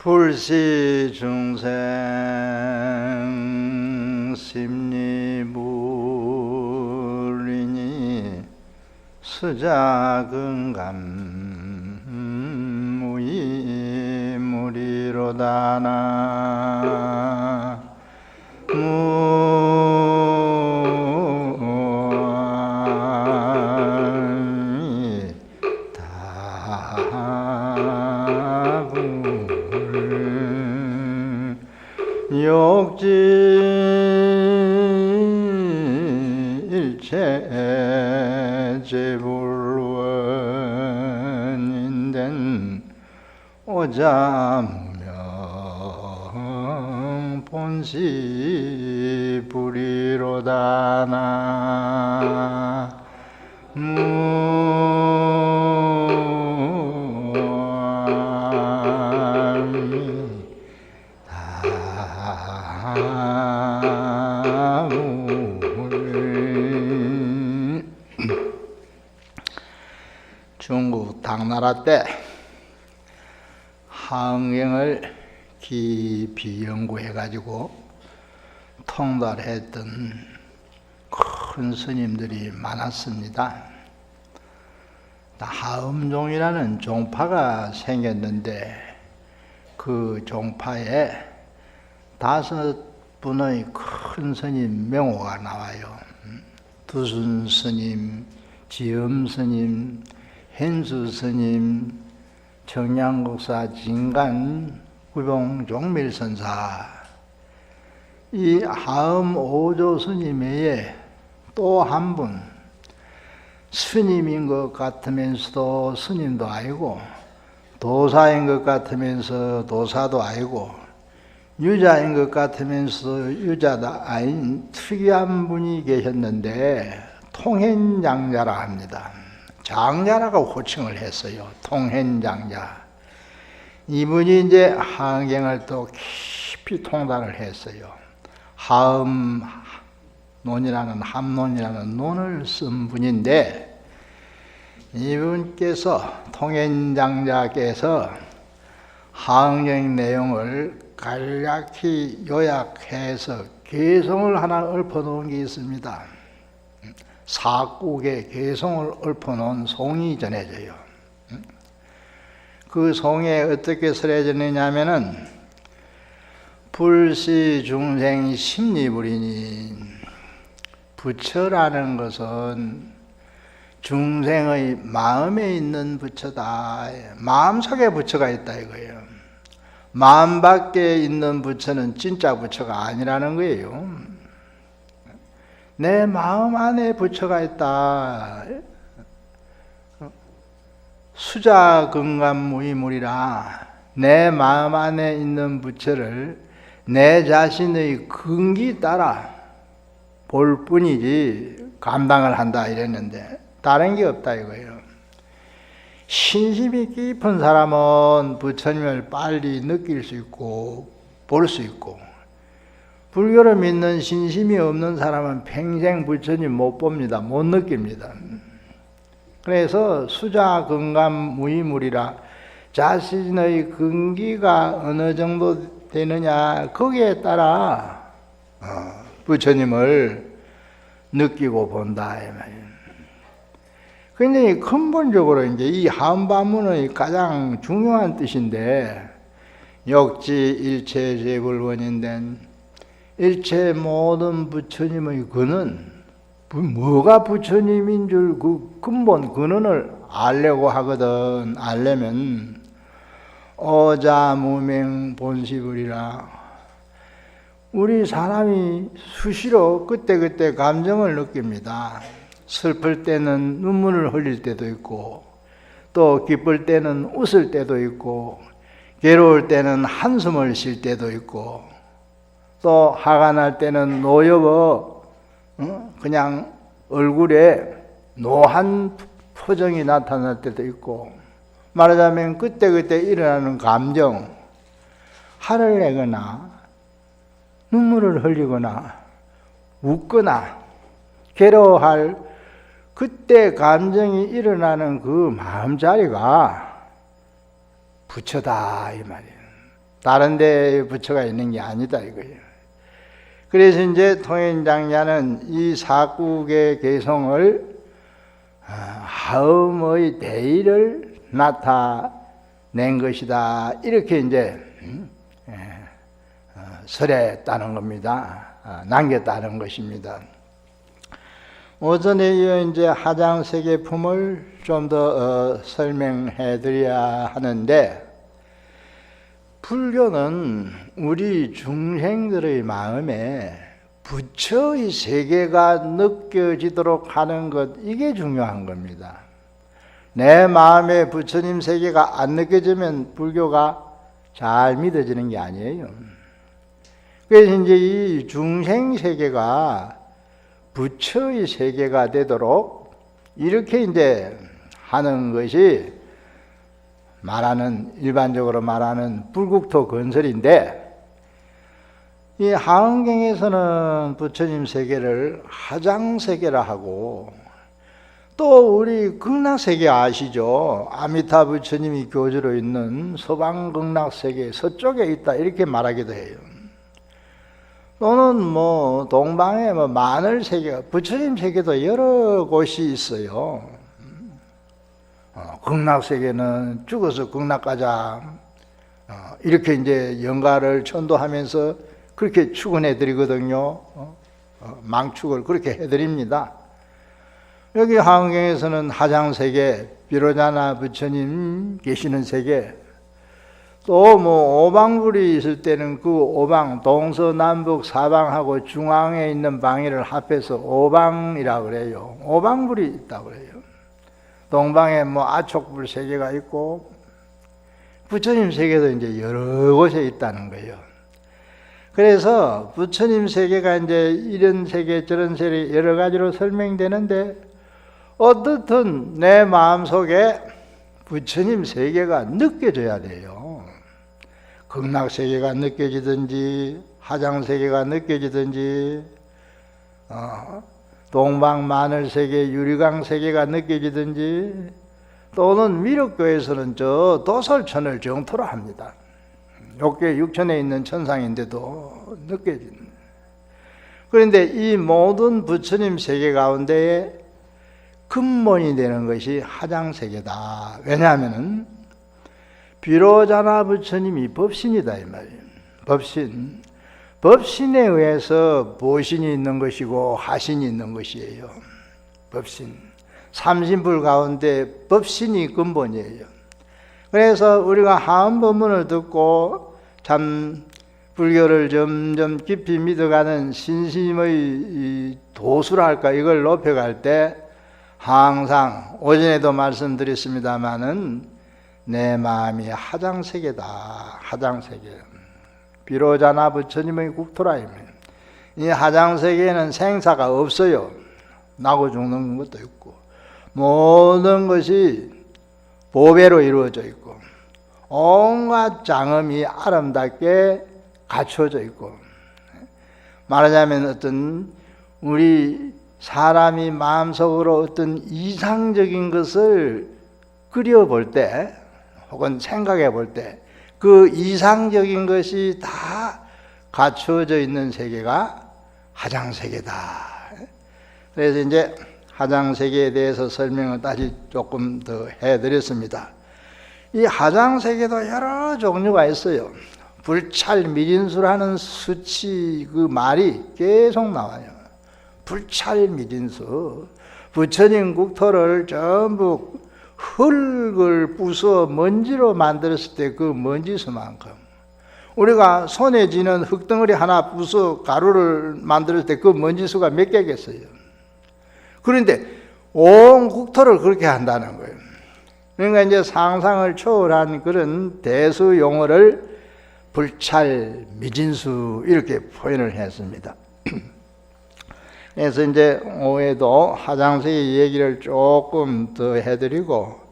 불시 중생 심리물이니 수자근감 무이무리로다나 욕지 일체 제불원인된 오자무명 본시 불이로다나 중국 당나라 때 하응경을 깊이 연구해가지고 통달했던 큰 스님들이 많았습니다. 하음종이라는 종파가 생겼는데 그 종파에 5분의 큰 스님 명호가 나와요. 두순 스님, 지엄 스님, 현수 스님, 청량국사 진간 구봉 종밀 선사, 이 하음 오조 스님 외에 또 한 분, 스님인 것 같으면서도 스님도 아니고 도사인 것 같으면서 도사도 아니고 유자인 것 같으면서 유자도 아닌 특이한 분이 계셨는데 통현장자라 합니다. 장자라고 호칭을 했어요. 통현장자. 이분이 이제 하응경을 또 깊이 통달을 했어요. 하음론이라는 함론이라는 논을 쓴 분인데 이분께서 통현장자께서 하응경 내용을 간략히 요약해서 개성을 하나 읊어놓은 게 있습니다. 사국의 개성을 읊어놓은 송이 전해져요. 그 송에 어떻게 설해졌느냐면은 불시 중생 심리불이니, 부처라는 것은 중생의 마음에 있는 부처다. 마음속에 부처가 있다 이거예요. 마음 밖에 있는 부처는 진짜 부처가 아니라는 거예요. 내 마음 안에 부처가 있다. 수자근감무이물이라 내 마음 안에 있는 부처를 내 자신의 근기 따라 볼 뿐이지 감당을 한다 이랬는데 다른 게 없다 이거예요. 신심이 깊은 사람은 부처님을 빨리 느낄 수 있고 볼 수 있고, 불교를 믿는 신심이 없는 사람은 평생 부처님 못 봅니다. 못 느낍니다. 그래서 수자근감무이물이라 자신의 근기가 어느 정도 되느냐 거기에 따라 부처님을 느끼고 본다 이 말이에요. 굉장히 근본적으로 이제 이 한반문의 가장 중요한 뜻인데, 욕지 일체 제불원인된 일체 모든 부처님의 근원, 뭐가 부처님인 줄 그 근본 근원을 알려고 하거든. 알려면 오자무명 본시불이라, 우리 사람이 수시로 그때그때 감정을 느낍니다. 슬플 때는 눈물을 흘릴 때도 있고, 또 기쁠 때는 웃을 때도 있고, 괴로울 때는 한숨을 쉴 때도 있고, 또 화가 날 때는 노여워 그냥 얼굴에 노한 표정이 나타날 때도 있고, 말하자면 그때그때 일어나는 감정, 화를 내거나 눈물을 흘리거나 웃거나 괴로워할 그때 감정이 일어나는 그 마음자리가 부처다 이 말이에요. 다른 데 부처가 있는 게 아니다 이거예요. 그래서 이제 통인장자는 이 사국의 개성을 하음의 대의를 나타낸 것이다. 이렇게 이제 설했다는 겁니다. 남겼다는 것입니다. 오전에 이어 이제 하장세계품을 좀 더 설명해 드려야 하는데, 불교는 우리 중생들의 마음에 부처의 세계가 느껴지도록 하는 것, 이게 중요한 겁니다. 내 마음에 부처님 세계가 안 느껴지면 불교가 잘 믿어지는 게 아니에요. 그래서 이제 이 중생 세계가 부처의 세계가 되도록 이렇게 이제 하는 것이 일반적으로 말하는 불국토 건설인데, 이 하은경에서는 부처님 세계를 하장세계라 하고, 또 우리 극락세계 아시죠? 아미타 부처님이 교주로 있는 서방극락세계 서쪽에 있다 이렇게 말하기도 해요. 또는 동방에 마늘 세계가, 부처님 세계도 여러 곳이 있어요. 극락세계는 죽어서 극락 가자, 이렇게 이제 영가를 천도하면서 그렇게 축원해 드리거든요. 망축을 그렇게 해드립니다. 여기 하은경에서는 하장세계, 비로자나 부처님 계시는 세계, 또 오방불이 있을 때는 그 오방, 동서남북 사방하고 중앙에 있는 방위를 합해서 오방이라고 그래요. 오방불이 있다고 그래요. 동방에 아촉불 세계가 있고, 부처님 세계도 이제 여러 곳에 있다는 거예요. 그래서 부처님 세계가 이제 이런 세계 저런 세계 여러 가지로 설명되는데, 어떻든 내 마음속에 부처님 세계가 느껴져야 돼요. 극락세계가 느껴지든지 하장세계가 느껴지든지, 동방마늘세계, 유리강세계가 느껴지든지, 또는 미륵교에서는 저 도설천을 정토로 합니다. 욕계 육천에 있는 천상인데도 느껴집니다. 그런데 이 모든 부처님 세계 가운데에 근본이 되는 것이 하장세계다. 왜냐하면 비로자나 부처님이 법신이다 이 말이에요. 법신에 의해서 보신이 있는 것이고 하신이 있는 것이에요. 법신, 삼신불 가운데 법신이 근본이에요. 그래서 우리가 하은 법문을 듣고 참 불교를 점점 깊이 믿어가는 신심의 도수랄까, 이걸 높여갈 때 항상 오전에도 말씀드렸습니다마는 내 마음이 하장세계다. 하장세계. 비로자나 부처님의 국토라. 이 하장세계에는 생사가 없어요. 나고 죽는 것도 있고, 모든 것이 보배로 이루어져 있고, 온갖 장엄이 아름답게 갖춰져 있고, 말하자면 어떤 우리 사람이 마음속으로 어떤 이상적인 것을 그려볼 때 혹은 생각해 볼 때 그 이상적인 것이 다 갖추어져 있는 세계가 하장세계다. 그래서 이제 하장세계에 대해서 설명을 다시 조금 더 해드렸습니다. 이 하장세계도 여러 종류가 있어요. 불찰미진수라는 수치, 그 말이 계속 나와요. 불찰미진수. 부처님 국토를 전부 흙을 부숴 먼지로 만들었을 때 그 먼지수만큼, 우리가 손에 쥐는 흙덩어리 하나 부숴 가루를 만들었을 때 그 먼지수가 몇 개겠어요. 그런데 온 국토를 그렇게 한다는 거예요. 그러니까 이제 상상을 초월한 그런 대수 용어를 불찰미진수 이렇게 표현을 했습니다. 그래서 이제 오후에도 하장세계 얘기를 조금 더 해드리고,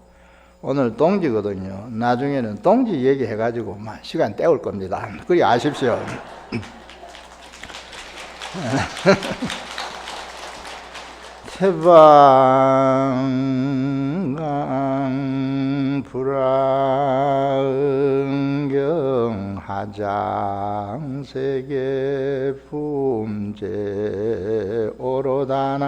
오늘 동지거든요. 나중에는 동지 얘기해가지고 막 시간 때울 겁니다. 그리 아십시오. 태방강 불화응경하다 하장세계 품제 오로다나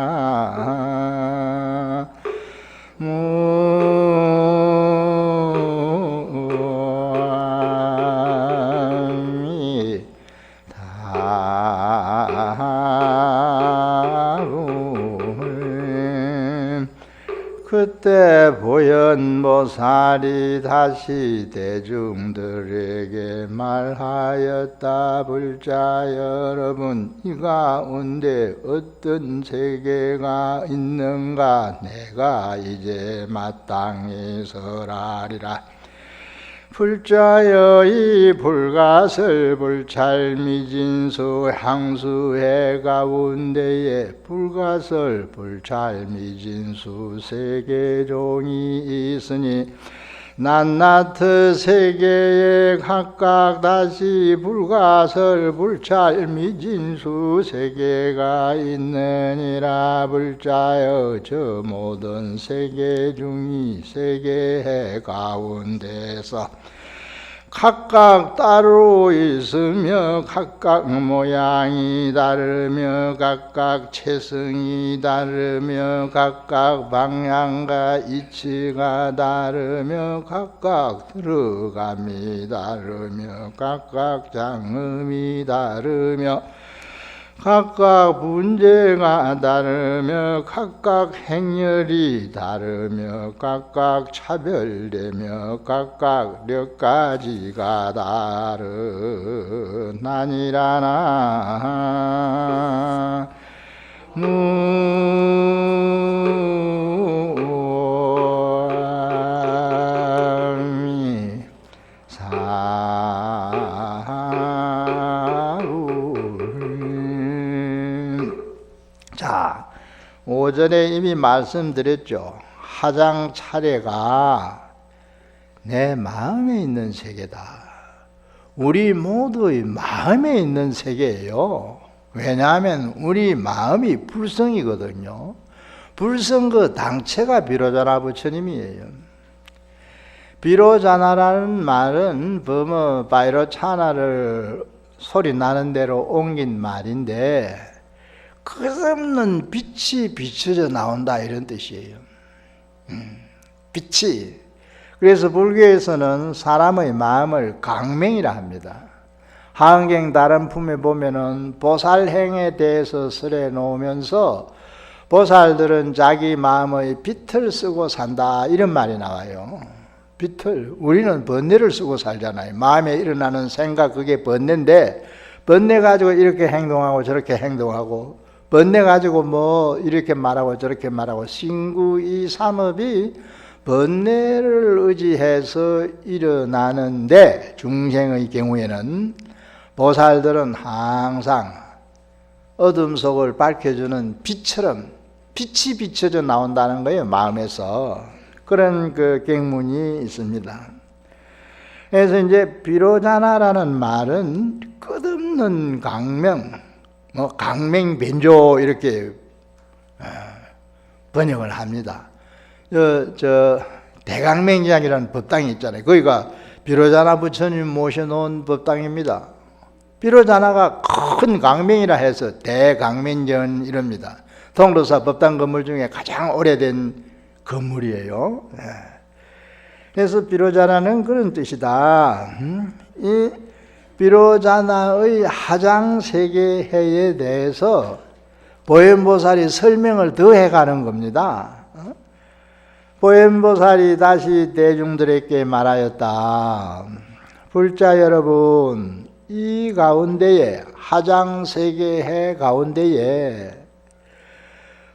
그때 보현보살이 다시 대중들에게 말하였다. 불자 여러분, 이 가운데 어떤 세계가 있는가? 내가 이제 마땅히 설하리라. 불자여 이 불가설 불찰미진수 향수해 가운데에 불가설 불찰미진수 세계종이 있으니 낱낱 세계에 각각 다시 불가설 불찰미진수 세계가 있느니라. 불자여 저 모든 세계 중이 세계 가운데서 각각 따로 있으며 각각 모양이 다르며 각각 체성이 다르며 각각 방향과 이치가 다르며 각각 들어감이 다르며 각각 장음이 다르며 각각 분재가 다르며 각각 행렬이 다르며 각각 차별되며 각각 몇 가지가 다르나니라나 자, 오전에 이미 말씀드렸죠. 하장 차례가 내 마음에 있는 세계다. 우리 모두의 마음에 있는 세계예요. 왜냐하면 우리 마음이 불성이거든요. 불성 그 당체가 비로자나 부처님이에요. 비로자나라는 말은 바이로차나를 소리 나는 대로 옮긴 말인데 끝없는 빛이 비춰져 나온다 이런 뜻이에요. 빛이. 그래서 불교에서는 사람의 마음을 강맹이라 합니다. 하은경 다른 품에 보면은 보살행에 대해서 설해 놓으면서 보살들은 자기 마음의 빛을 쓰고 산다 이런 말이 나와요. 빛을. 우리는 번뇌를 쓰고 살잖아요. 마음에 일어나는 생각 그게 번뇌인데 번뇌 가지고 이렇게 행동하고 저렇게 행동하고 번뇌 가지고 뭐 이렇게 말하고 저렇게 말하고 신구 이 삼업이 번뇌를 의지해서 일어나는데 중생의 경우에는 보살들은 항상 어둠 속을 밝혀주는 빛처럼 빛이 비춰져 나온다는 거예요. 마음에서. 그런 그 경문이 있습니다. 그래서 이제 비로자나라는 말은 끝없는 강명 강맹변조 이렇게 번역을 합니다. 대강맹장이라는 법당이 있잖아요. 거기가 비로자나 부처님 모셔놓은 법당입니다. 비로자나가 큰 강맹이라 해서 대강맹전 이럽니다. 통도사 법당 건물 중에 가장 오래된 건물이에요. 그래서 비로자나는 그런 뜻이다. 이 비로자나의 하장세계해에 대해서 보현보살이 설명을 더 해가는 겁니다. 보현보살이 다시 대중들에게 말하였다. 불자 여러분, 이 가운데에 하장세계해 가운데에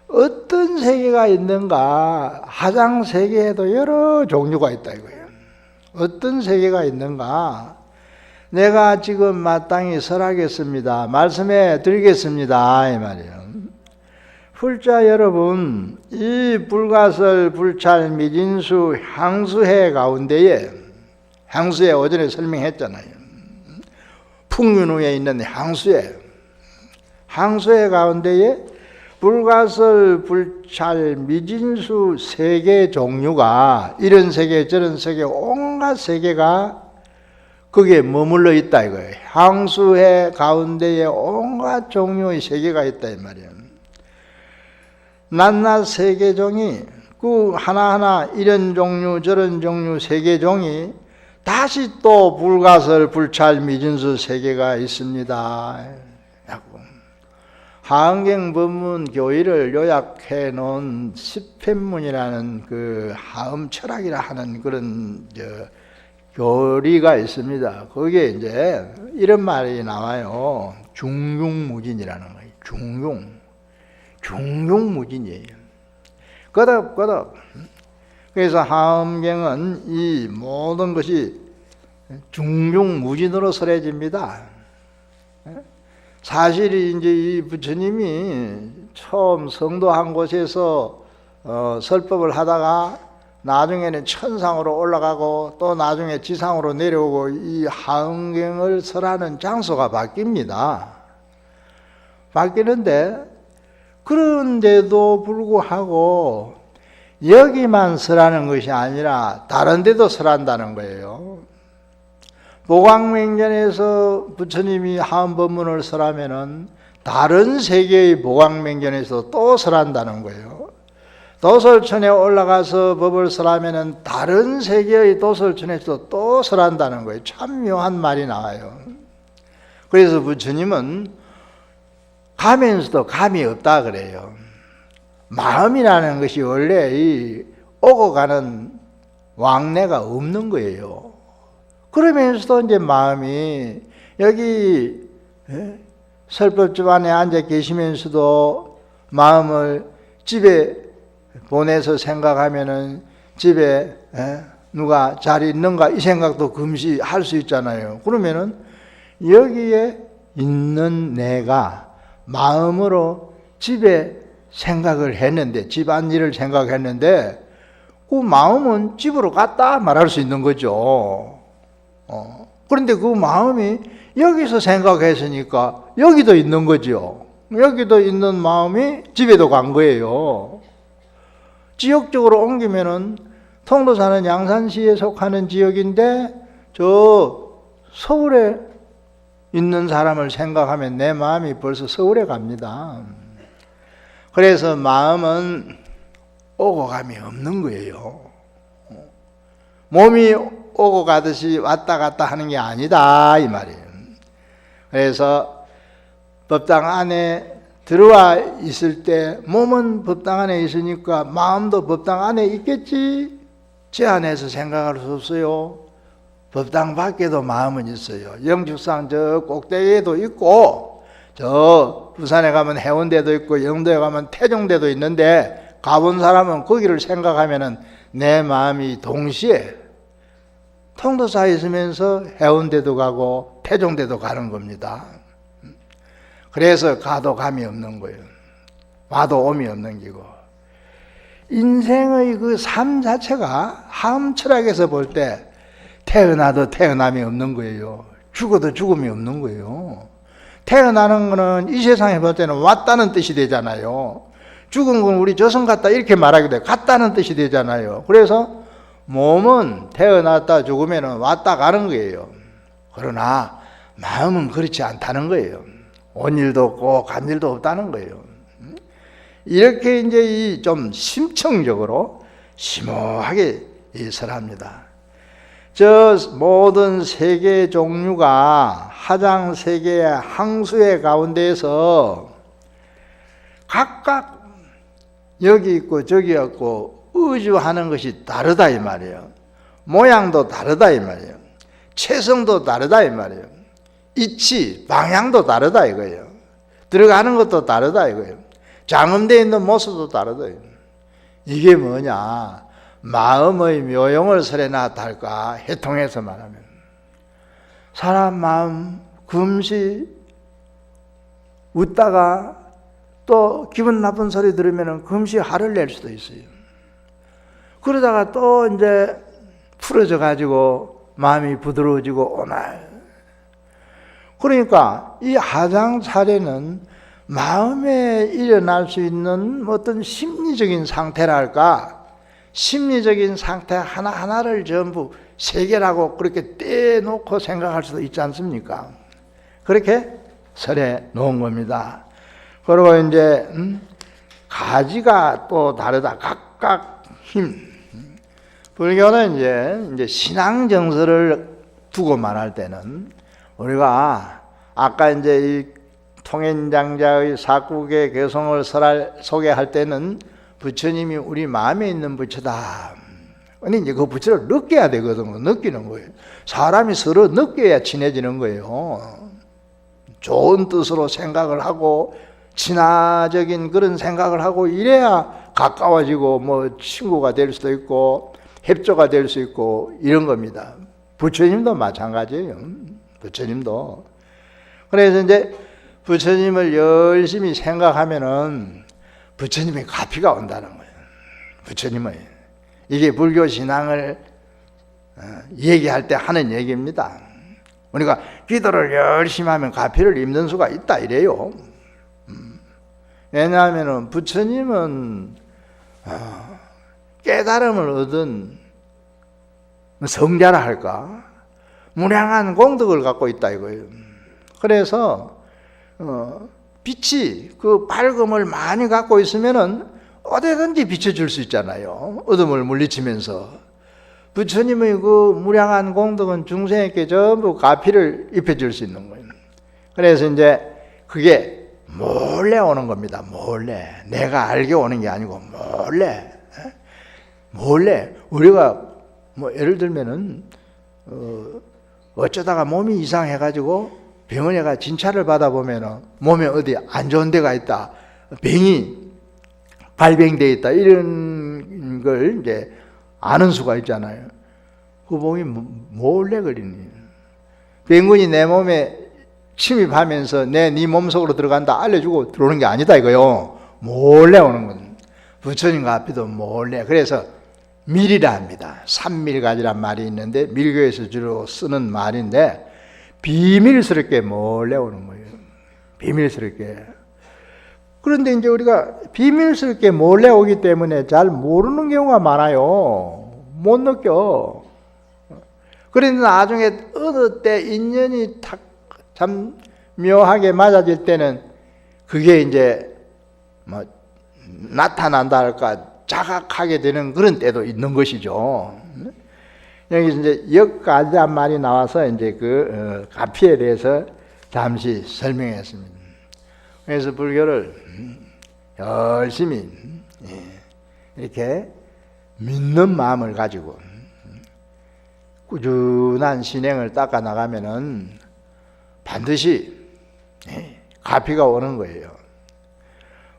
어떤 세계가 있는가? 하장세계에도 여러 종류가 있다 이거예요. 어떤 세계가 있는가? 내가 지금 마땅히 설하겠습니다. 말씀해 드리겠습니다. 이 말이에요. 불자 여러분, 이 불가설 불찰 미진수 향수해 가운데에 향수해 오전에 설명했잖아요. 풍윤후에 있는 향수해 가운데에 불가설 불찰 미진수 세계 종류가 이런 세계 저런 세계 온갖 세계가 거기에 머물러 있다 이거예요. 향수회 가운데에 온갖 종류의 세계가 있다 이 말이에요. 낱낱 세계종이 그 하나하나 이런 종류 저런 종류 세계종이 다시 또 불가설 불찰 미진수 세계가 있습니다. 하흥경 법문 교의를 요약해 놓은 십편문이라는 그 하음 철학이라 하는 그런 교리가 있습니다. 거기에 이제 이런 말이 나와요. 중용무진이라는 거예요. 중용무진이에요. 거덕거덕. 그래서 하음경은 이 모든 것이 중용무진으로 설해집니다. 사실이 이제 이 부처님이 처음 성도한 곳에서 설법을 하다가 나중에는 천상으로 올라가고 또 나중에 지상으로 내려오고 이 하흥경을 설하는 장소가 바뀝니다. 바뀌는데 그런데도 불구하고 여기만 설하는 것이 아니라 다른 데도 설한다는 거예요. 보광맹전에서 부처님이 하음법문을 설하면은 다른 세계의 보광맹전에서 또 설한다는 거예요. 도설천에 올라가서 법을 설하면은 다른 세계의 도설천에서 또 설한다는 거예요. 참 묘한 말이 나와요. 그래서 부처님은 가면서도 감이 없다 그래요. 마음이라는 것이 원래 이 오고 가는 왕래가 없는 거예요. 그러면서도 이제 마음이 여기 설법집 안에 앉아 계시면서도 마음을 집에 보내서 생각하면은 집에 누가 잘 있는가 이 생각도 금시 할 수 있잖아요. 그러면은 여기에 있는 내가 마음으로 집에 생각을 했는데 집안일을 생각했는데 그 마음은 집으로 갔다 말할 수 있는 거죠. 그런데 그 마음이 여기서 생각했으니까 여기도 있는 거죠. 여기도 있는 마음이 집에도 간 거예요. 지역적으로 옮기면은 통도사는 양산시에 속하는 지역인데 저 서울에 있는 사람을 생각하면 내 마음이 벌써 서울에 갑니다. 그래서 마음은 오고 감이 없는 거예요. 몸이 오고 가듯이 왔다 갔다 하는 게 아니다 이 말이에요. 그래서 법당 안에 들어와 있을 때 몸은 법당 안에 있으니까 마음도 법당 안에 있겠지. 제 안에서 생각할 수 없어요. 법당 밖에도 마음은 있어요. 영축산 저 꼭대기에도 있고 저 부산에 가면 해운대도 있고 영도에 가면 태종대도 있는데 가본 사람은 거기를 생각하면은 내 마음이 동시에 통도사에 있으면서 해운대도 가고 태종대도 가는 겁니다. 그래서 가도 감이 없는 거예요. 와도 오미 없는 기고. 인생의 그 삶 자체가 하음 철학에서 볼 때 태어나도 태어남이 없는 거예요. 죽어도 죽음이 없는 거예요. 태어나는 거는 이 세상에 볼 때는 왔다는 뜻이 되잖아요. 죽은 건 우리 저승 갔다 이렇게 말하게 돼. 갔다는 뜻이 되잖아요. 그래서 몸은 태어났다 죽으면 왔다 가는 거예요. 그러나 마음은 그렇지 않다는 거예요. 온 일도 없고 간 일도 없다는 거예요. 이렇게 이제 좀 심층적으로 심오하게 설합니다. 저 모든 세계 종류가 하장 세계의 항수의 가운데에서 각각 여기 있고 저기 있고 의주하는 것이 다르다 이 말이에요. 모양도 다르다 이 말이에요. 체성도 다르다 이 말이에요. 이치, 방향도 다르다 이거예요. 들어가는 것도 다르다 이거예요. 장엄되어 있는 모습도 다르다. 이게 뭐냐? 마음의 묘용을 설해놨다 할까? 해통해서 말하면 사람 마음 금시 웃다가 또 기분 나쁜 소리 들으면 금시 화를 낼 수도 있어요. 그러다가 또 이제 풀어져 가지고 마음이 부드러워지고 오날. 그러니까 이 하장 차례는 마음에 일어날 수 있는 어떤 심리적인 상태랄까, 심리적인 상태 하나하나를 전부 세계라고 그렇게 떼놓고 생각할 수도 있지 않습니까? 그렇게 설해 놓은 겁니다. 그리고 이제 가지가 또 다르다. 각각 힘. 불교는 이제 신앙 정서를 두고 말할 때는 우리가 아까 이제 이 통현장자의 사국의 개성을 소개할 때는 부처님이 우리 마음에 있는 부처다. 근데 이제 그 부처를 느껴야 되거든요. 느끼는 거예요. 사람이 서로 느껴야 친해지는 거예요. 좋은 뜻으로 생각을 하고 친화적인 그런 생각을 하고 이래야 가까워지고 뭐 친구가 될 수도 있고 협조가 될 수 있고 이런 겁니다. 부처님도 마찬가지예요. 부처님도. 그래서 이제 부처님을 열심히 생각하면은 부처님의 가피가 온다는 거예요. 부처님의. 이게 불교 신앙을 얘기할 때 하는 얘기입니다. 우리가 기도를 열심히 하면 가피를 입는 수가 있다 이래요. 왜냐하면 부처님은 깨달음을 얻은 성자라 할까? 무량한 공덕을 갖고 있다 이거예요. 그래서 빛이 그 밝음을 많이 갖고 있으면은 어디든지 비춰줄 수 있잖아요. 어둠을 물리치면서. 부처님의 그 무량한 공덕은 중생에게 전부 가피를 입혀줄 수 있는 거예요. 그래서 이제 그게 몰래 오는 겁니다. 몰래. 내가 알게 오는 게 아니고 몰래. 몰래. 우리가 뭐 예를 들면은 어쩌다가 몸이 이상해가지고 병원에 가 진찰을 받아보면은 몸에 어디 안 좋은 데가 있다. 병이 발병돼 있다. 이런 걸 이제 아는 수가 있잖아요. 그 몸이 몰래 걸리니. 병군이 내 몸에 침입하면서 네 몸속으로 들어간다 알려주고 들어오는 게 아니다 이거요. 몰래 오는 건. 부처님과 앞에도 몰래. 그래서 밀이라 합니다. 삼밀가지란 말이 있는데 밀교에서 주로 쓰는 말인데 비밀스럽게 몰래 오는 거예요. 비밀스럽게. 그런데 이제 우리가 비밀스럽게 몰래 오기 때문에 잘 모르는 경우가 많아요. 못 느껴. 그런데 나중에 어느 때 인연이 참 묘하게 맞아질 때는 그게 이제 뭐 나타난다 할까 자각하게 되는 그런 때도 있는 것이죠. 여기서 이제 역가지란 말이 나와서 이제 그 가피에 대해서 잠시 설명했습니다. 그래서 불교를 열심히 이렇게 믿는 마음을 가지고 꾸준한 신행을 닦아 나가면은 반드시 가피가 오는 거예요.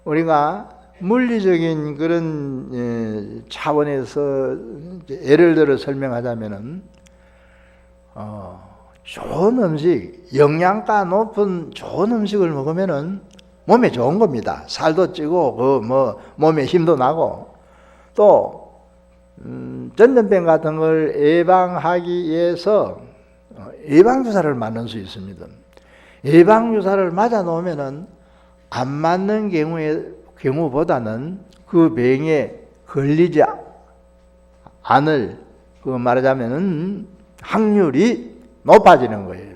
우리가 물리적인 그런 차원에서 예를 들어 설명하자면은 좋은 음식, 영양가 높은 좋은 음식을 먹으면은 몸에 좋은 겁니다. 살도 찌고 몸에 힘도 나고 또 전염병 같은 걸 예방하기 위해서 예방주사를 맞는 수 있습니다. 예방주사를 맞아 놓으면은 안 맞는 경우보다는 그 병에 걸리지 않을 그 말하자면은 확률이 높아지는 거예요.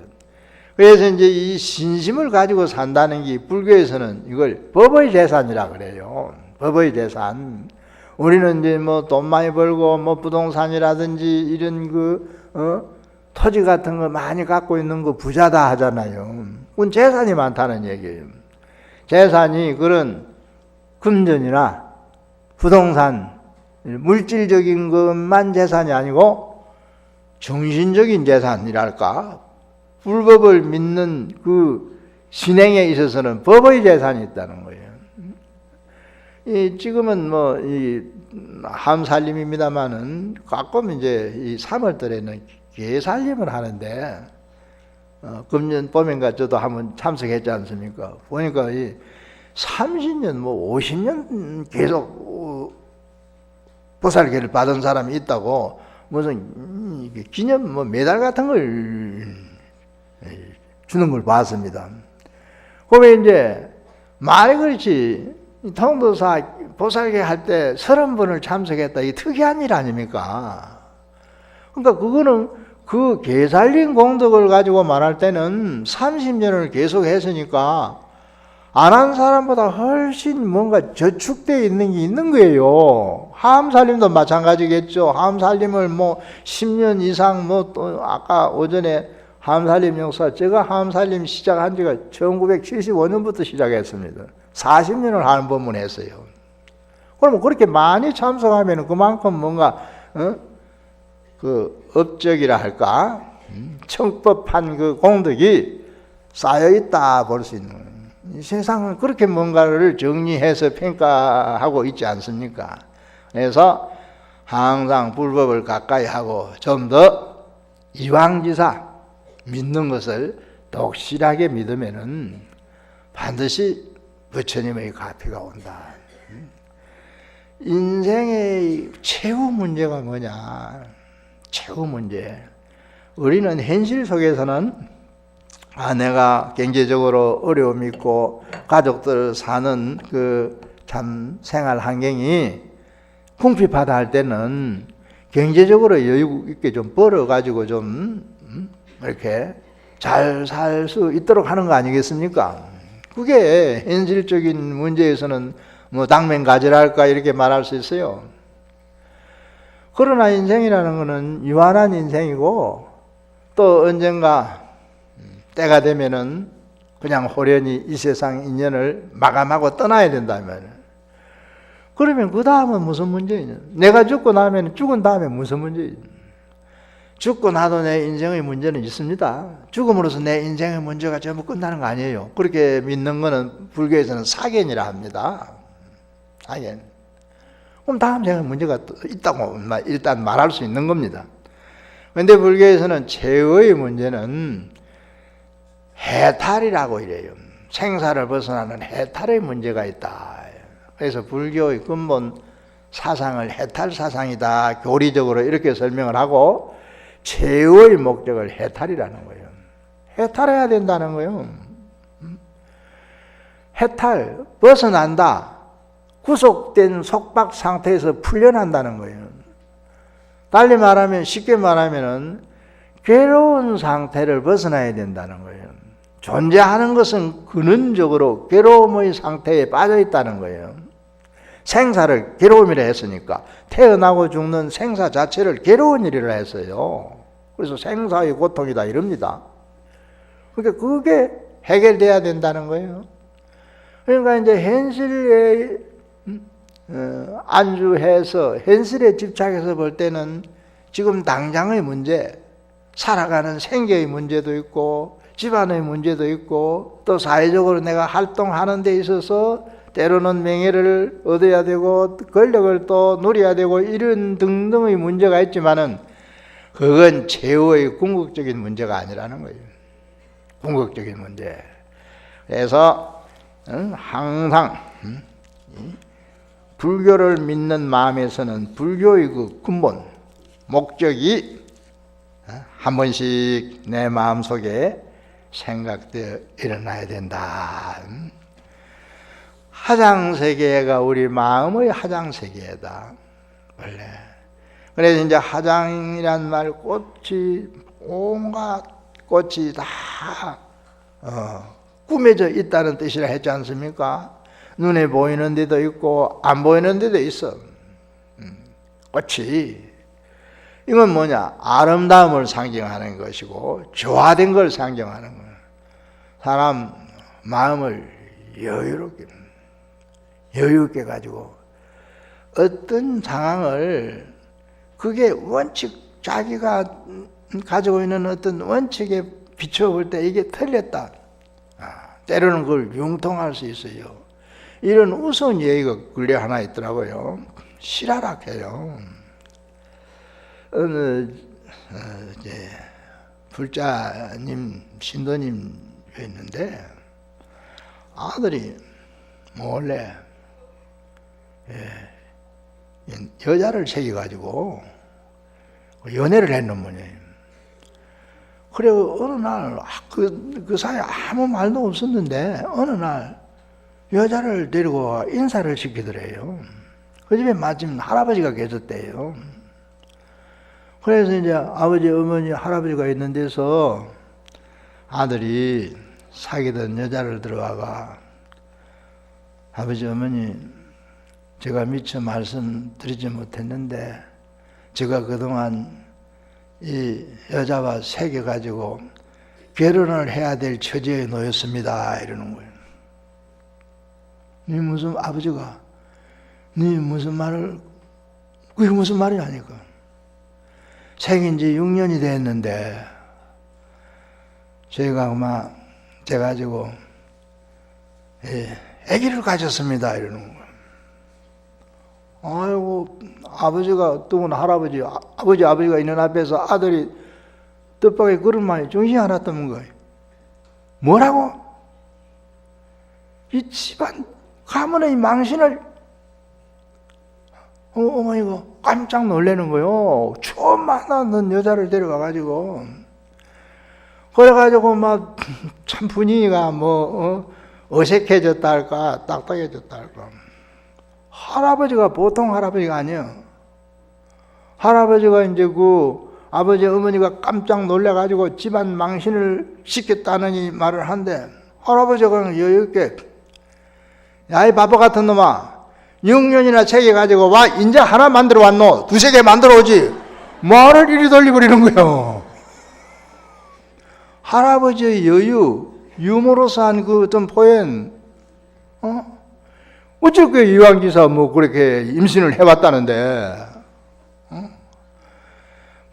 그래서 이제 이 신심을 가지고 산다는 게 불교에서는 이걸 법의 재산이라 그래요. 법의 재산. 우리는 이제 뭐 돈 많이 벌고 뭐 부동산이라든지 이런 토지 같은 거 많이 갖고 있는 거 부자다 하잖아요. 그건 재산이 많다는 얘기예요. 재산이 그런 금전이나 부동산, 물질적인 것만 재산이 아니고 정신적인 재산이랄까? 불법을 믿는 그 신행에 있어서는 법의 재산이 있다는 거예요. 지금은 뭐 이 함살림입니다만은 가끔 이제 이 3월달에는 개살림을 하는데 금년 봄인가 저도 한번 참석했지 않습니까? 보니까 이 30년 뭐 50년 계속 보살계를 받은 사람이 있다고 무슨 기념 뭐 메달 같은 걸 주는 걸 봤습니다. 그러면 이제 말이 그렇지 통도사 보살계 할 때 30분을 참석했다. 이 특이한 일 아닙니까? 그러니까 그거는 그 개살린 공덕을 가지고 말할 때는 30년을 계속 했으니까 안 한 사람보다 훨씬 뭔가 저축되어 있는 게 있는 거예요. 하암살림도 마찬가지겠죠. 하암살림을 뭐 10년 이상 또 아까 오전에 하암살림 역사, 제가 하암살림 시작한 지가 1975년부터 시작했습니다. 40년을 하는 법문 했어요. 그러면 그렇게 많이 참석하면 그만큼 뭔가 그 업적이라 할까, 청법한 그 공덕이 쌓여 있다 볼 수 있는 거예요. 이 세상은 그렇게 뭔가를 정리해서 평가하고 있지 않습니까? 그래서 항상 불법을 가까이 하고 좀 더 이왕지사 믿는 것을 독실하게 믿으면은 반드시 부처님의 가피가 온다. 인생의 최후 문제가 뭐냐? 최후 문제. 우리는 현실 속에서는 내가 경제적으로 어려움이 있고 가족들 사는 그 참 생활 환경이 궁핍하다 할 때는 경제적으로 여유 있게 좀 벌어가지고 좀 이렇게 잘 살 수 있도록 하는 거 아니겠습니까? 그게 현실적인 문제에서는 뭐 당면 가지랄까 이렇게 말할 수 있어요. 그러나 인생이라는 것은 유한한 인생이고 또 언젠가 때가 되면은 그냥 호련히 이 세상 인연을 마감하고 떠나야 된다면, 그러면 그 다음은 무슨 문제냐? 내가 죽고 나면 죽은 다음에 무슨 문제냐? 죽고 나도 내 인생의 문제는 있습니다. 죽음으로써 내 인생의 문제가 전부 끝나는 거 아니에요. 그렇게 믿는 거는 불교에서는 사견이라 합니다. 사견. 그럼 다음 생에 문제가 있다고 일단 말할 수 있는 겁니다. 그런데 불교에서는 최후의 문제는 해탈이라고 이래요. 생사를 벗어나는 해탈의 문제가 있다. 그래서 불교의 근본 사상을 해탈 사상이다. 교리적으로 이렇게 설명을 하고 최후의 목적을 해탈이라는 거예요. 해탈해야 된다는 거예요. 해탈, 벗어난다. 구속된 속박 상태에서 풀려난다는 거예요. 달리 말하면, 쉽게 말하면 괴로운 상태를 벗어나야 된다는 거예요. 존재하는 것은 근원적으로 괴로움의 상태에 빠져 있다는 거예요. 생사를 괴로움이라 했으니까 태어나고 죽는 생사 자체를 괴로운 일이라 했어요. 그래서 생사의 고통이다 이럽니다. 그러니까 그게 해결돼야 된다는 거예요. 그러니까 이제 현실에 안주해서 현실에 집착해서 볼 때는 지금 당장의 문제, 살아가는 생계의 문제도 있고 집안의 문제도 있고 또 사회적으로 내가 활동하는 데 있어서 때로는 명예를 얻어야 되고 권력을 또 누려야 되고 이런 등등의 문제가 있지만은 그건 최후의 궁극적인 문제가 아니라는 거예요. 궁극적인 문제. 그래서 항상 불교를 믿는 마음에서는 불교의 그 근본 목적이 한 번씩 내 마음속에 생각되어 일어나야 된다. 화장세계가 우리 마음의 화장세계다. 원래. 그래서 이제 화장이란 말, 꽃이, 온갖 꽃이 다 꾸며져 있다는 뜻이라 했지 않습니까? 눈에 보이는 데도 있고 안 보이는 데도 있어. 꽃이. 이건 뭐냐? 아름다움을 상징하는 것이고 조화된 걸 상징하는 거예요. 사람 마음을 여유있게 가지고 어떤 상황을 그게 원칙, 자기가 가지고 있는 어떤 원칙에 비춰볼 때 이게 틀렸다. 때로는 그걸 융통할 수 있어요. 이런 우스운 예의가 근래 하나 있더라고요. 실화락해요. 어느 이제 불자님, 신도님이었는데 아들이 몰래 여자를 새겨가지고 연애를 했는 모양이에요. 그래 어느 날 그 사이에 아무 말도 없었는데 어느 날 여자를 데리고 와 인사를 시키더래요. 그 집에 마침 할아버지가 계셨대요. 그래서 이제 아버지, 어머니, 할아버지가 있는 데서 아들이 사귀던 여자를 들어와가, 아버지, 어머니, 제가 미처 말씀드리지 못했는데 제가 그동안 이 여자와 사귀어가지고 결혼을 해야 될 처지에 놓였습니다. 이러는 거예요. 네 무슨, 아버지가 네 무슨 말을, 그게 무슨 말이 아니까. 생긴 지 6년이 됐는데 저희가 아마 돼가지고 아기를 가졌습니다. 이러는 거예요. 아이고, 아버지가 또는 할아버지, 아버지가 있는 앞에서 아들이 뜻밖의 그런 말이 정신이 하나 뜨는 거예요. 뭐라고? 이 집안 가문의 망신을, 어머니가 깜짝 놀라는 거요. 처음 만나는 여자를 데려가가지고. 그래가지고 막 참 분위기가 어색해졌다 할까, 딱딱해졌다 할까. 할아버지가 보통 할아버지가 아니에요. 할아버지가 이제 아버지, 어머니가 깜짝 놀라가지고 집안 망신을 시켰다는 말을 한데, 할아버지가 여유있게, 야, 이 바보 같은 놈아, 6년이나 책해가지고 와, 인자 하나 만들어 왔노? 두세 개 만들어 오지? 말을 이리 돌리버리는 거예요. 할아버지의 여유, 유머러스한 그 어떤 표현, 어떻게 이왕기사 그렇게 임신을 해왔다는데,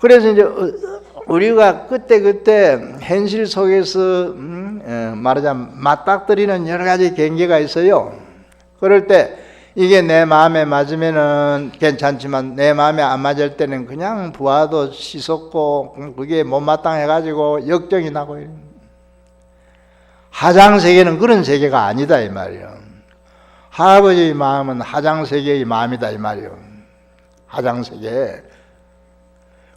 그래서 이제 우리가 그때 현실 속에서 말하자면 맞닥뜨리는 여러 가지 경계가 있어요. 그럴 때 이게 내 마음에 맞으면은 괜찮지만 내 마음에 안 맞을 때는 그냥 부하도 씻었고 그게 못마땅해가지고 역정이 나고 이런. 하장세계는 그런 세계가 아니다 이 말이에요. 할아버지의 마음은 하장세계의 마음이다 이 말이에요. 하장세계.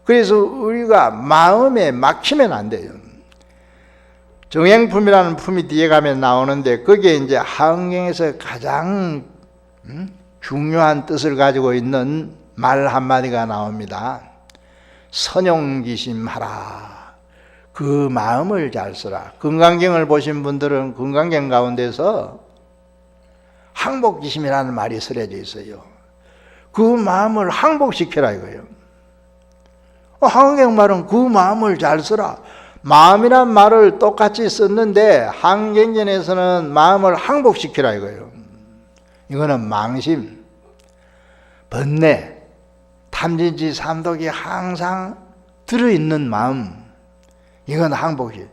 그래서 우리가 마음에 막히면 안 돼요. 정행품이라는 품이 뒤에 가면 나오는데 거기에 이제 하은경에서 가장 중요한 뜻을 가지고 있는 말 한마디가 나옵니다. 선용기심하라. 그 마음을 잘 써라. 금강경을 보신 분들은 금강경 가운데서 항복기심이라는 말이 쓰여져 있어요. 그 마음을 항복시켜라 이거예요. 한경 말은 그 마음을 잘 써라. 마음이란 말을 똑같이 썼는데 한경전에서는 마음을 항복시키라 이거예요. 이거는 망심, 번뇌, 탐진치, 삼독이 항상 들어있는 마음, 이건 항복이.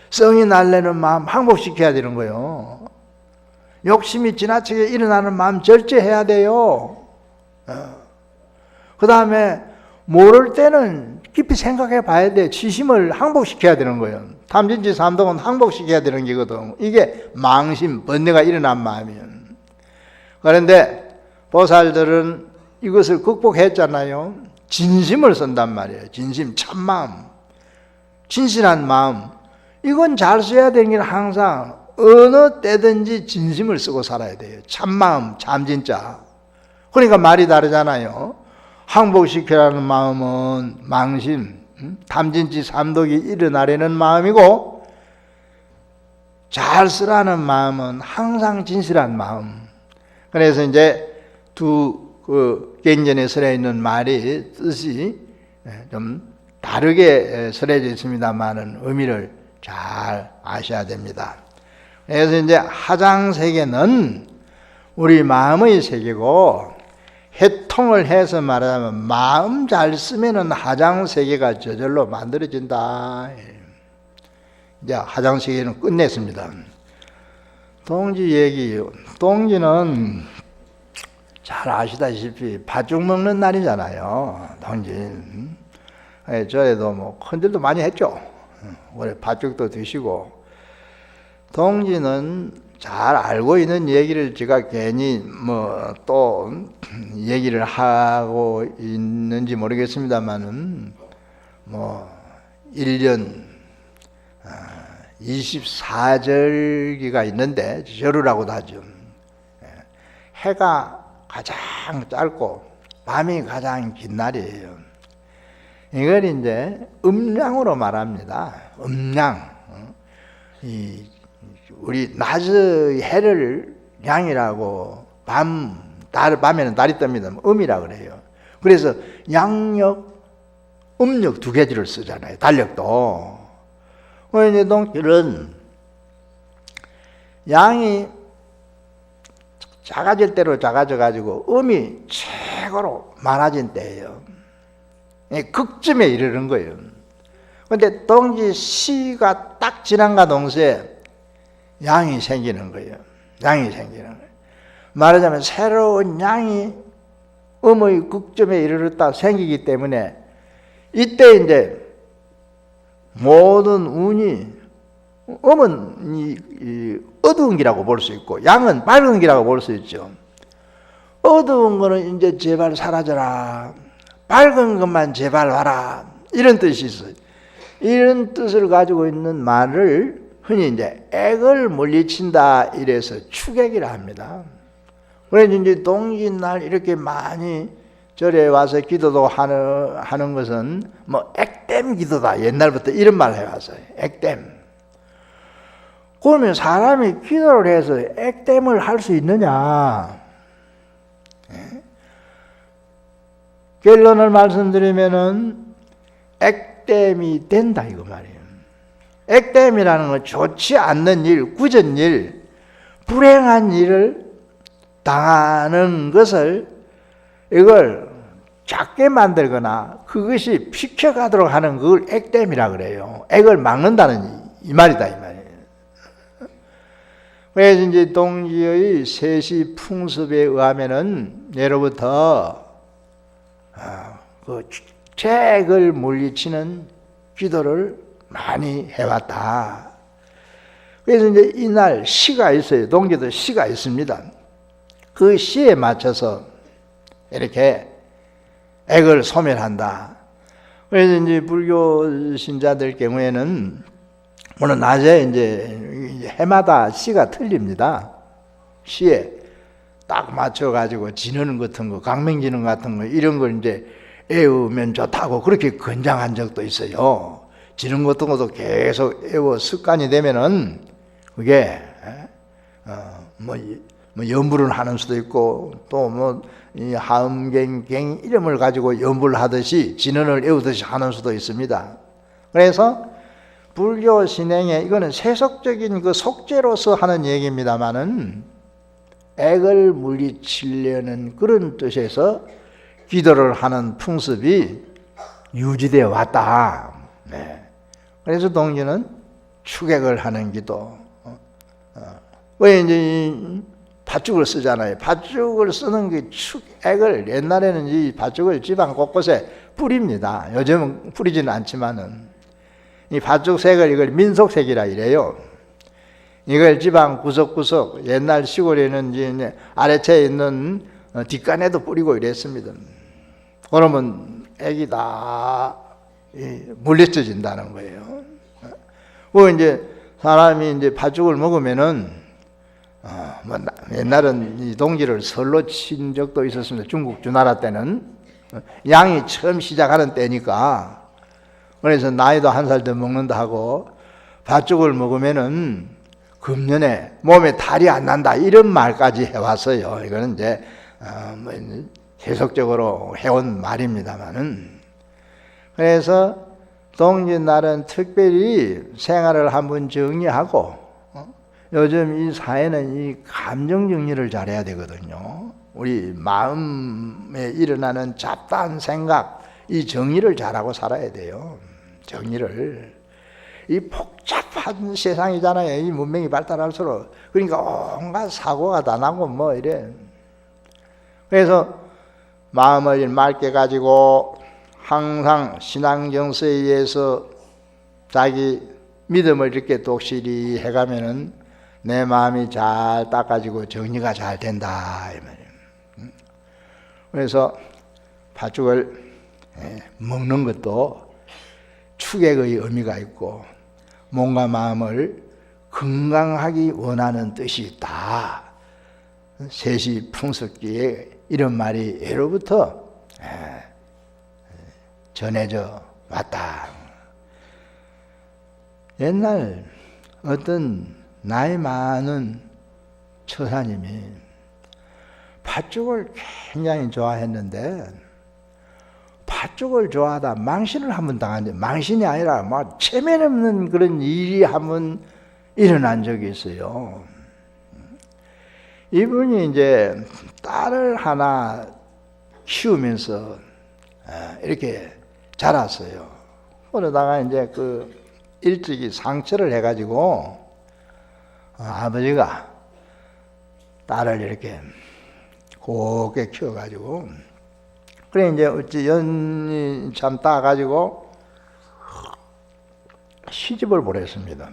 성이 날래는 마음 항복시켜야 되는 거예요. 욕심이 지나치게 일어나는 마음 절제해야 돼요. 그 다음에 모를 때는 깊이 생각해 봐야 돼. 치심을 항복시켜야 되는 거예요. 탐진치 삼독은 항복시켜야 되는 거거든. 이게 망심, 번뇌가 일어난 마음이에요. 그런데 보살들은 이것을 극복했잖아요. 진심을 쓴단 말이에요. 진심, 참마음, 진실한 마음. 이건 잘 써야 되는 게 항상 어느 때든지 진심을 쓰고 살아야 돼요. 참마음, 참진짜. 그러니까 말이 다르잖아요. 항복시키라는 마음은 망심, 탐진치 삼독이 일어나려는 마음이고, 잘 쓰라는 마음은 항상 진실한 마음. 그래서 이제 두 경전에 쓰여 있는 말이 뜻이 좀 다르게 쓰여져 있습니다만은 의미를 잘 아셔야 됩니다. 그래서 이제 하장세계는 우리 마음의 세계고, 해통을 해서 말하자면 마음 잘 쓰면은 하장세계가 저절로 만들어진다. 이제 하장세계는 끝냈습니다. 동지 얘기. 동지는 잘 아시다시피 팥죽 먹는 날이잖아요. 동지. 저에도 큰절도 많이 했죠. 올해 팥죽도 드시고. 동지는 잘 알고 있는 얘기를 제가 괜히 또 얘기를 하고 있는지 모르겠습니다만은 1년 24절기가 있는데 절우라고도 하죠. 해가 가장 짧고 밤이 가장 긴 날이에요. 이걸 이제 음양으로 말합니다. 음양. 우리 낮의 해를 양이라고 밤에는 달이 뜹니다. 음이라 그래요. 그래서 양력, 음력 두 개지를 쓰잖아요. 달력도. 이제 동질은 양이 작아질 대로 작아져가지고 음이 최고로 많아진 때예요. 극점에 이르는 거예요. 그런데 동지 시가 딱 지난가 동시에 양이 생기는 거예요. 양이 생기는 거예요. 말하자면 새로운 양이 음의 극점에 이르렀다 생기기 때문에 이때 이제 모든 운이 음은 이 어두운 기라고 볼 수 있고 양은 밝은 기라고 볼 수 있죠. 어두운 거는 이제 제발 사라져라. 밝은 것만 제발 와라. 이런 뜻이 있어요. 이런 뜻을 가지고 있는 말을 흔히 이제 액을 물리친다 이래서 추객이라 합니다. 그래서 이제 동짓날 이렇게 많이 절에 와서 기도도 하는 것은 뭐 액땜 기도다. 옛날부터 이런 말 해왔어요. 액땜. 그러면 사람이 기도를 해서 액땜을 할 수 있느냐? 결론을 말씀드리면은 액땜이 된다 이거 말이에요. 액땜이라는 건 좋지 않는 일, 굳은 일, 불행한 일을 당하는 것을 이걸 작게 만들거나 그것이 비켜가도록 하는 그걸 액땜이라 그래요. 액을 막는다는 이 말이다 이 말이에요. 그래서 이제 동지의 세시 풍습에 의하면은 예로부터 그 책을 물리치는 기도를 많이 해왔다. 그래서 이제 이날 시가 있어요. 동지도 시가 있습니다. 그 시에 맞춰서 이렇게 액을 소멸한다. 그래서 이제 불교 신자들 경우에는 물론 낮에 이제 해마다 시가 틀립니다. 시에 딱 맞춰가지고 지는 같은 거, 강명지는 같은 거 이런 걸 이제 애우면 좋다고 그렇게 권장한 적도 있어요. 지는 같은 것도 계속 애워 습관이 되면은 그게 뭐 연불을 하는 수도 있고 또 뭐 이 하음갱 이름을 가지고 연불을 하듯이 진언을 애우듯이 하는 수도 있습니다. 그래서 불교 신행에 이거는 세속적인 그 속죄로서 하는 얘기입니다만은 액을 물리치려는 그런 뜻에서 기도를 하는 풍습이 유지되어 왔다. 네. 그래서 동지는 추객을 하는 기도. 왜 이제 팥죽을 쓰잖아요. 팥죽을 쓰는 게 액을 옛날에는 이 팥죽을 지방 곳곳에 뿌립니다. 요즘은 뿌리지는 않지만은 이 팥죽색을 이걸 민속색이라 이래요. 이걸 지방 구석구석 옛날 시골에는 이제 아래채에 있는 뒷간에도 뿌리고 이랬습니다. 그러면 액이 다 물리쳐진다는 거예요. 그 이제 사람이 이제 팥죽을 먹으면은 뭐 옛날은 이 동지를 설로 친 적도 있었습니다. 중국 주나라 때는 양이 처음 시작하는 때니까 그래서 나이도 한 살 더 먹는다 하고 팥죽을 먹으면은 금년에 몸에 탈이 안 난다 이런 말까지 해왔어요. 이거는 이제 뭐 세속적으로 해온 말입니다만은 그래서 동짓날은 특별히 생활을 한번 정리하고 요즘 이 사회는 이 감정 정리를 잘해야 되거든요. 우리 마음에 일어나는 잡다한 생각 이 정리를 잘하고 살아야 돼요. 정리를. 이 복잡한 세상이잖아요. 이 문명이 발달할수록. 그러니까 온갖 사고가 다 나고 뭐 이래. 그래서 마음을 맑게 가지고 항상 신앙 정서에 의해서 자기 믿음을 이렇게 독실히 해가면은 내 마음이 잘 닦아지고 정리가 잘 된다 이 말이에요. 그래서 팥죽을 먹는 것도 추객의 의미가 있고 몸과 마음을 건강하기 원하는 뜻이 있다. 셋이 풍습기에 이런 말이 예로부터 전해져 왔다. 옛날 어떤 나이 많은 처사님이 팥죽을 굉장히 좋아했는데 팥죽을 좋아하다 망신을 한번 당한 망신이 아니라 막 체면 없는 그런 일이 한번 일어난 적이 있어요. 이분이 이제 딸을 하나 키우면서 이렇게 자랐어요. 그러다가 이제 그 일찍이 상처를 해가지고 아버지가 딸을 이렇게 곱게 키워가지고 그래 이제 어찌 연이 참 따가지고 시집을 보냈습니다.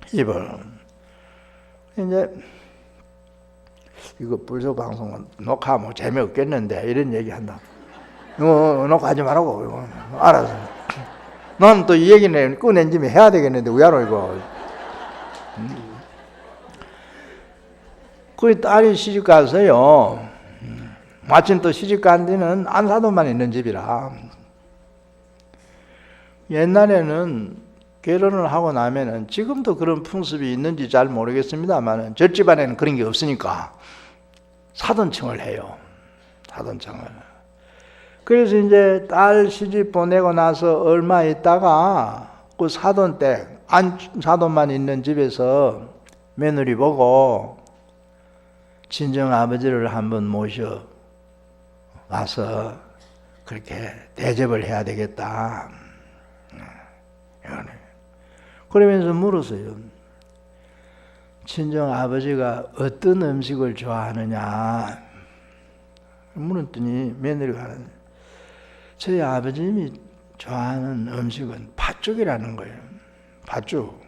시집을 이제 이거 불소 방송 녹화하면 재미없겠는데 이런 얘기 한다. 이거 녹화하지 말라고. 이거. 알았어. 넌 또 이 얘기는 꺼낸 김에 해야 되겠는데 왜하러 이거. 그 딸이 시집 가서요. 마침 또 시집 간 데는 안사돈만 있는 집이라. 옛날에는 결혼을 하고 나면은 지금도 그런 풍습이 있는지 잘 모르겠습니다만 저 집안에는 그런 게 없으니까 사돈청을 해요. 사돈청을. 그래서 이제 딸 시집 보내고 나서 얼마 있다가 그 사돈댁 안사돈만 있는 집에서 며느리 보고 친정 아버지를 한번 모셔 와서 그렇게 대접을 해야 되겠다. 그러면서 물었어요. 친정 아버지가 어떤 음식을 좋아하느냐 물었더니 며느리가 저희 아버님이 좋아하는 음식은 팥죽이라는 거예요. 팥죽.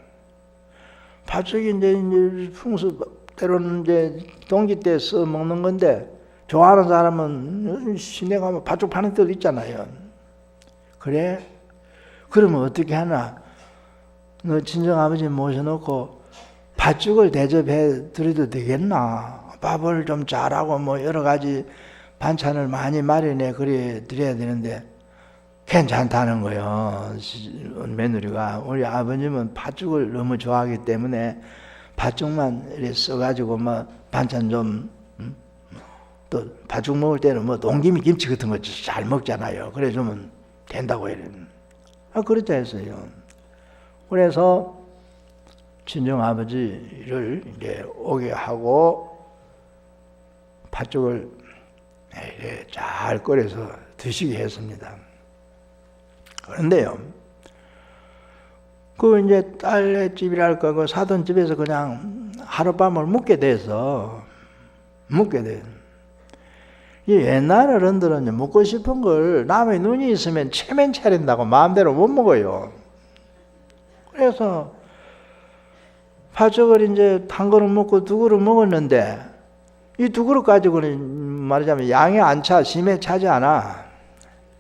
팥죽이 이제 풍습대로는 이제 동기 때 써 먹는 건데 좋아하는 사람은 시내 가면 팥죽 파는 데도 있잖아요. 그래? 그러면 어떻게 하나? 너 친정 아버지 모셔놓고 팥죽을 대접해 드려도 되겠나? 밥을 좀 잘하고 뭐 여러 가지 반찬을 많이 마련해 그래 드려야 되는데 괜찮다는 거예요. 며느리가 우리 아버님은 팥죽을 너무 좋아하기 때문에 팥죽만 이렇게 써가지고 뭐 반찬 좀 또 팥죽 먹을 때는 뭐 동김이 김치 같은 거 잘 먹잖아요. 그래 주면 된다고 이래. 그렇다 했어요. 그래서 친정 아버지를 이제 오게 하고 팥죽을 잘 끓여서 드시게 했습니다. 그런데요, 그 이제 딸의 집이랄까 그 사돈 집에서 그냥 하룻밤을 묵게 돼서 옛날 어른들은 먹고 싶은 걸 남의 눈이 있으면 체면 차린다고 마음대로 못 먹어요. 그래서 팥죽을 이제 한 그릇 먹고 두 그릇 먹었는데 이 두 그릇 가지고는 말하자면 양이 안 차, 심에 차지 않아.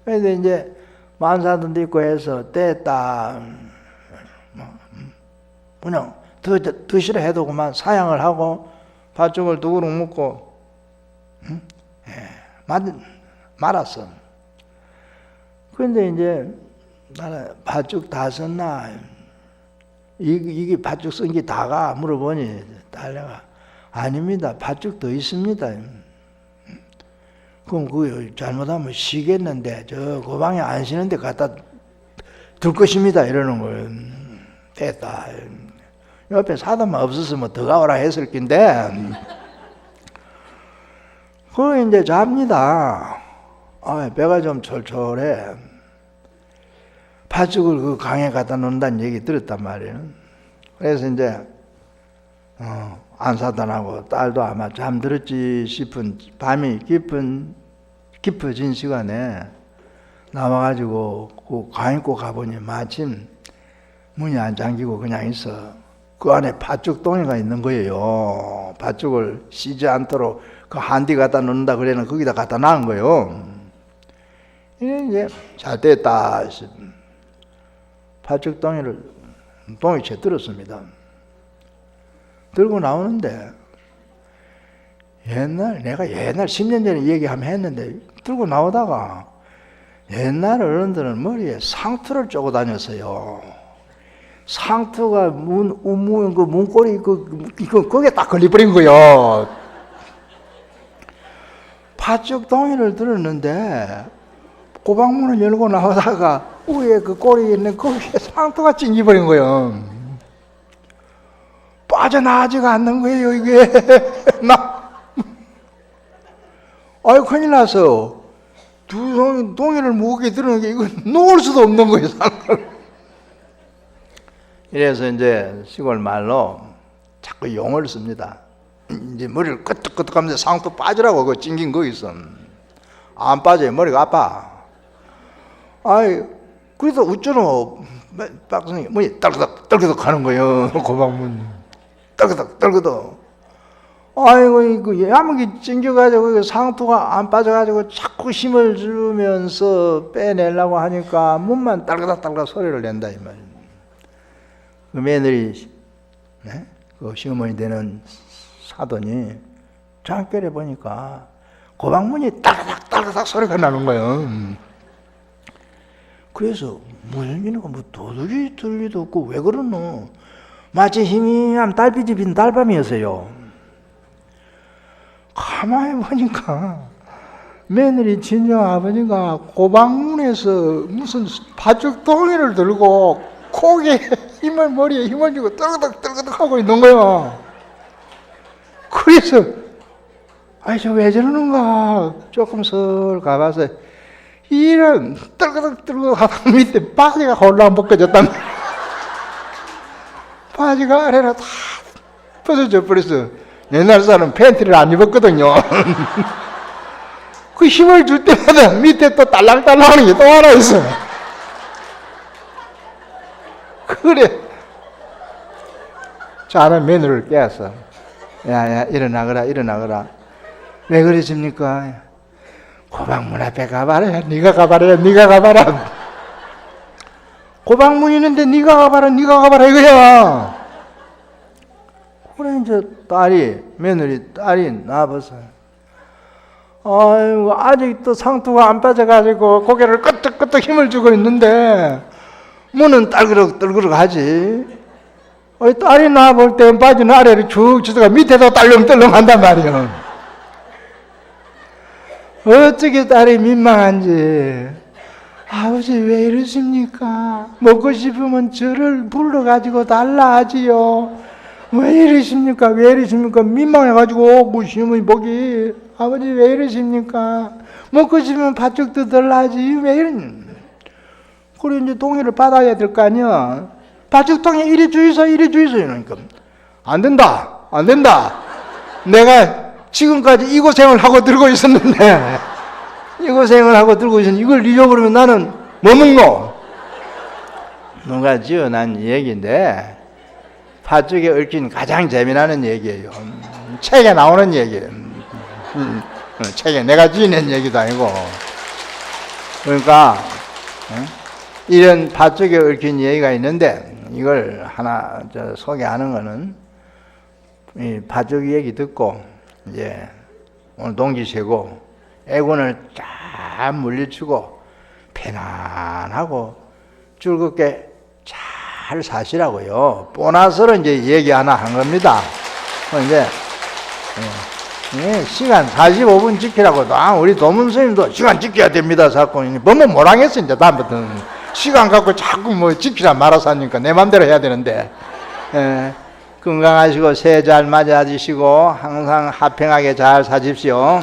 그런데 이제 만사돈도 있고 해서 뗐다. 그냥 드시라 해도 그만 사양을 하고 팥죽을 두 그릇 먹고 말았어. 그런데 이제 나는 팥죽 다 썼나? 이게 팥죽 쓴 게 다가? 물어보니 딸내가 아닙니다. 팥죽 더 있습니다. 그럼 그 잘못하면 쉬겠는데 저 고방에 안 쉬는데 갖다 둘 것입니다. 이러는 거예요. 됐다. 옆에 사람만 없었으면 더 가오라 했을 낀데 그거 이제 잡니다. 배가 좀 철철해. 팥죽을 그 강에 갖다 놓는다는 얘기 들었단 말이에요. 그래서 이제 안사돈하고 딸도 아마 잠들었지 싶은 밤이 깊어진 시간에 나와가지고 그 강입고 가보니 마침 문이 안 잠기고 그냥 있어. 그 안에 팥죽 동이가 있는 거예요. 팥죽을 씻지 않도록 그 한뒤 갖다 놓는다 그래는 거기다 갖다 놔은 거예요. 이제 잘 됐다. 팥죽 동이채 들었습니다. 들고 나오는데 내가 옛날 10년 전에 얘기하면 했는데 들고 나오다가 옛날 어른들은 머리에 상투를 쪼고 다녔어요. 상투가 문고리 거기에 딱 걸려버린 거요. 팥죽 동이를 들었는데 고방문을 열고 나오다가 위에 그 꼬리 있는 거기에 상투가 찡겨버린 거예요. 빠져나가지가 않는 거예요, 이게. 아유, 큰일 나서. 두 동이를 무겁게 들은 게, 이거 놓을 수도 없는 거예요, 상투를. 이래서 이제 시골 말로 자꾸 용어를 씁니다. 이제 머리를 끄덕끄덕 하면서 상투 빠지라고, 그 찡긴 거 있어. 안 빠져요, 머리가 아파. 아이, 그래서 어쩌노, 박선생이 머리 떨그덕 하는 거예요, 고방문. 떨그덕. 아이고, 이거 야무게 찡겨가지고 상투가 안 빠져가지고 자꾸 힘을 주면서 빼내려고 하니까 문만 딸그닥 소리를 낸다, 이 말이에요. 그 며느리, 네? 그 시어머니 되는 사돈이 장결에 보니까 고방문이 딸그닥 소리가 나는 거예요. 그래서 무슨 일인가, 뭐 도둑이 들리도 없고 왜 그러노? 마치 희미한 달빛이 빈 달밤이었어요. 가만히 보니까 며느리 친정 아버지가 고방문에서 무슨 팥죽 동이를 들고 머리에 힘을 주고 떨그덕 하고 있는 거야. 그래서 아이, 저 왜 저러는가 조금 설 가봐서 이런 떨그덕 하다 밑에 바지가 홀랑 벗겨졌단 말이야. 바지가 아래로 다 벗어져 버렸어. 옛날 사람은 팬티를 안 입었거든요. 그 힘을 줄 때마다 밑에 또 딸랑딸랑 하는 게 또 하나 있어. 그래. 자는 며느리를 깨웠어. 야, 일어나거라. 왜 그러십니까? 고방문 앞에 가봐라. 네가 가봐라. 고방문 있는데 네가 가봐라 이거야. 그래, 이제 며느리 나와서, 아이고, 아직도 상투가 안 빠져가지고 고개를 끄덕끄덕 힘을 주고 있는데 문은 떨그럭 하지. 딸이 나와볼 때 바지는 아래로 쭉 치다가 밑에도 딸렁딸렁 한단 말이야. 어떻게 딸이 민망한지. 아버지 왜 이러십니까? 먹고 싶으면 저를 불러가지고 달라 하지요. 왜 이러십니까? 민망해가지고, 뭐, 시어머니 보기. 아버지 왜 이러십니까? 먹고 싶으면 팥죽도 달라지. 왜 이러니? 그래, 이제 동의를 받아야 될 거 아니야. 팥죽통에 이리 주이소. 이러니까. 안 된다. 내가 지금까지 이 고생을 하고 들고 있었는데, 이걸 잊어버리면 나는 뭐 먹노? 누가 지어난 얘기인데, 팥죽에 얽힌 가장 재미나는 얘기예요. 책에 나오는 얘기예요. 책에 내가 지어낸 얘기도 아니고. 그러니까 이런 팥죽에 얽힌 얘기가 있는데, 이걸 하나 소개하는 거는, 이 팥죽 얘기 듣고 이제 오늘 동기 세고 애군을 쫙 물리치고 편안하고 즐겁게 잘 사시라고요. 보너스로 이제 얘기 하나 한 겁니다. 이제 시간 45분 지키라고. 우리 도문스님도 시간 지켜야 됩니다. 자꾸 너무 모랑했어. 이제 다음부터는 시간 갖고 자꾸 뭐 지키라 말아서 하니까 내 맘대로 해야 되는데. 건강하시고 새해 잘 맞아주시고 항상 화평하게 잘 사십시오.